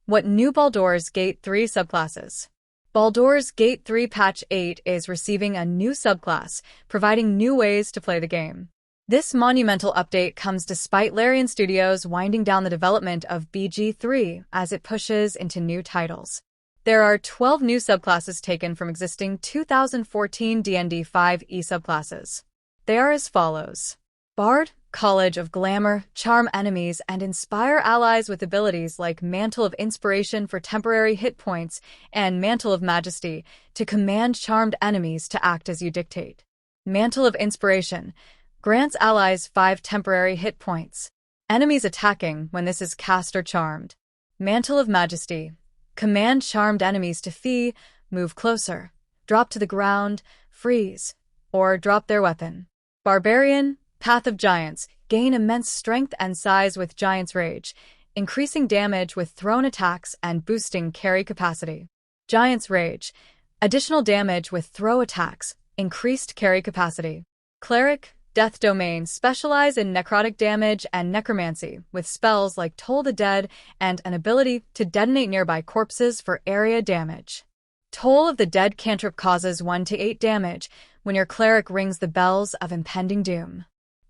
What new Baldur's Gate 3 subclasses? Baldur's Gate 3 Patch 8 is receiving a new subclass, providing new ways to play the game. This monumental update comes despite Larian Studios winding down the development of BG3 as it pushes into new titles. There are 12 new subclasses taken from existing 2014 D&D 5e subclasses. They are as follows. Bard, College of Glamour, charm enemies and inspire allies with abilities like Mantle of Inspiration for temporary hit points and Mantle of Majesty to command charmed enemies to act as you dictate. Mantle of Inspiration grants allies 5 temporary hit points. Enemies attacking when this is cast or charmed. Mantle of Majesty command charmed enemies to flee, move closer, drop to the ground, freeze, or drop their weapon. Barbarian, Path of Giants, gain immense strength and size with Giant's Rage, increasing damage with thrown attacks and boosting carry capacity. Giant's Rage, additional damage with throw attacks, increased carry capacity. Cleric, Death Domain, specialize in necrotic damage and necromancy, with spells like Toll the Dead and an ability to detonate nearby corpses for area damage. Toll of the Dead cantrip causes 1 to 8 damage when your cleric rings the bells of impending doom.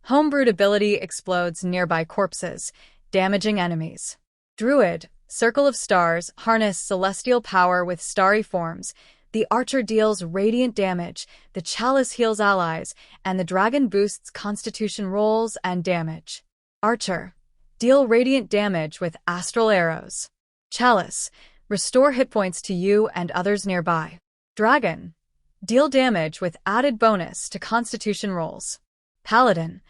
Homebrewed ability explodes nearby corpses, damaging enemies. Druid, Circle of Stars, harness celestial power with Starry Forms. The Archer deals radiant damage, the Chalice heals allies, and the Dragon boosts constitution rolls and damage. Archer, deal radiant damage with astral arrows. Chalice, restore hit points to you and others nearby. Dragon, deal damage with added bonus to constitution rolls. Paladin,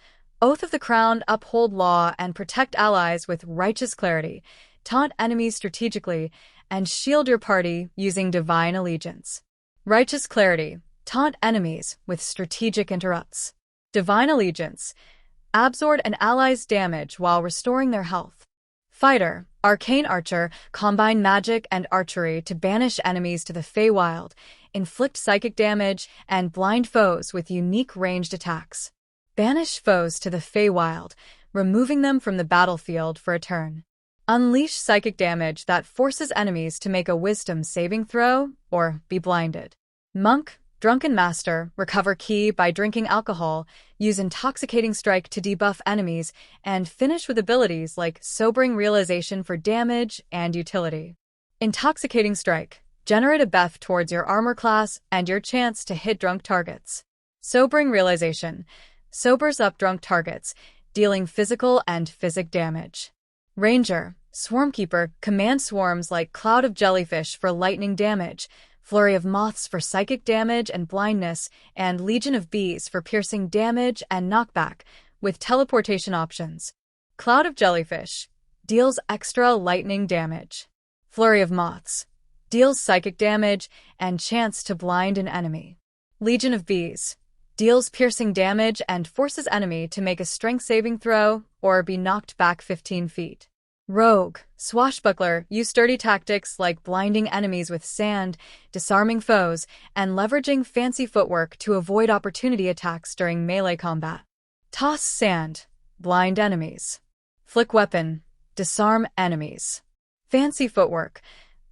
Oath of the Crown, uphold law and protect allies with righteous clarity, taunt enemies strategically, and shield your party using divine allegiance. Righteous clarity, taunt enemies with strategic interrupts. Divine allegiance, absorb an ally's damage while restoring their health. Fighter, Arcane Archer, combine magic and archery to banish enemies to the Feywild, inflict psychic damage, and blind foes with unique ranged attacks. Banish foes to the Feywild, removing them from the battlefield for a turn. Unleash psychic damage that forces enemies to make a wisdom saving throw or be blinded. Monk, Drunken Master, recover ki by drinking alcohol, use Intoxicating Strike to debuff enemies, and finish with abilities like Sobering Realization for damage and utility. Intoxicating Strike, generate a buff towards your armor class and your chance to hit drunk targets. Sobering Realization, sobers up drunk targets, dealing physical and physic damage. Ranger, Swarmkeeper, command swarms like Cloud of Jellyfish for lightning damage, Flurry of Moths for psychic damage and blindness, and Legion of Bees for piercing damage and knockback, with teleportation options. Cloud of Jellyfish deals extra lightning damage. Flurry of Moths deals psychic damage and chance to blind an enemy. Legion of Bees deals piercing damage and forces enemy to make a strength saving throw or be knocked back 15 feet. Rogue, Swashbuckler, use sturdy tactics like blinding enemies with sand, disarming foes, and leveraging fancy footwork to avoid opportunity attacks during melee combat. Toss sand, blind enemies. Flick weapon, disarm enemies. Fancy footwork,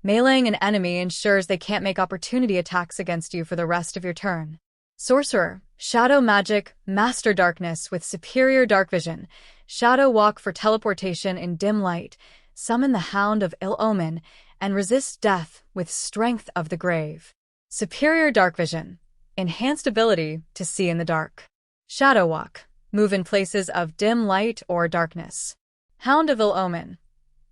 meleeing an enemy ensures they can't make opportunity attacks against you for the rest of your turn. Sorcerer, Shadow Magic, master darkness with superior dark vision, Shadow Walk for teleportation in dim light, summon the Hound of Ill Omen, and resist death with Strength of the Grave. Superior dark vision, enhanced ability to see in the dark. Shadow Walk, move in places of dim light or darkness. Hound of Ill Omen,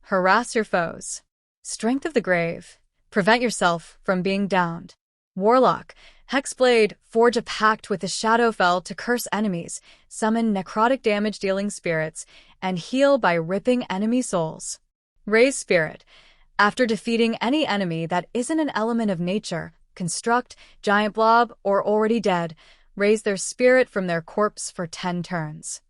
harass your foes. Strength of the Grave, prevent yourself from being downed. Warlock, Hexblade, forge a pact with the Shadowfell to curse enemies, summon necrotic damage-dealing spirits, and heal by ripping enemy souls. Raise Spirit, after defeating any enemy that isn't an element of nature, construct, giant blob, or already dead, raise their spirit from their corpse for 10 turns.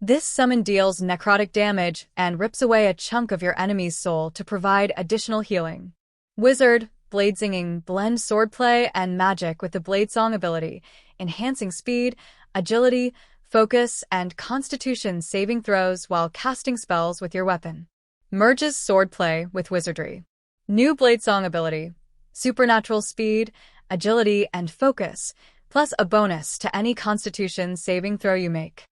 This summon deals necrotic damage and rips away a chunk of your enemy's soul to provide additional healing. Wizard, Bladesinging, blend swordplay and magic with the Bladesong ability, enhancing speed, agility, focus, and constitution saving throws while casting spells with your weapon. Merges swordplay with wizardry. New Bladesong ability. Supernatural speed, agility, and focus, plus a bonus to any Constitution saving throw you make.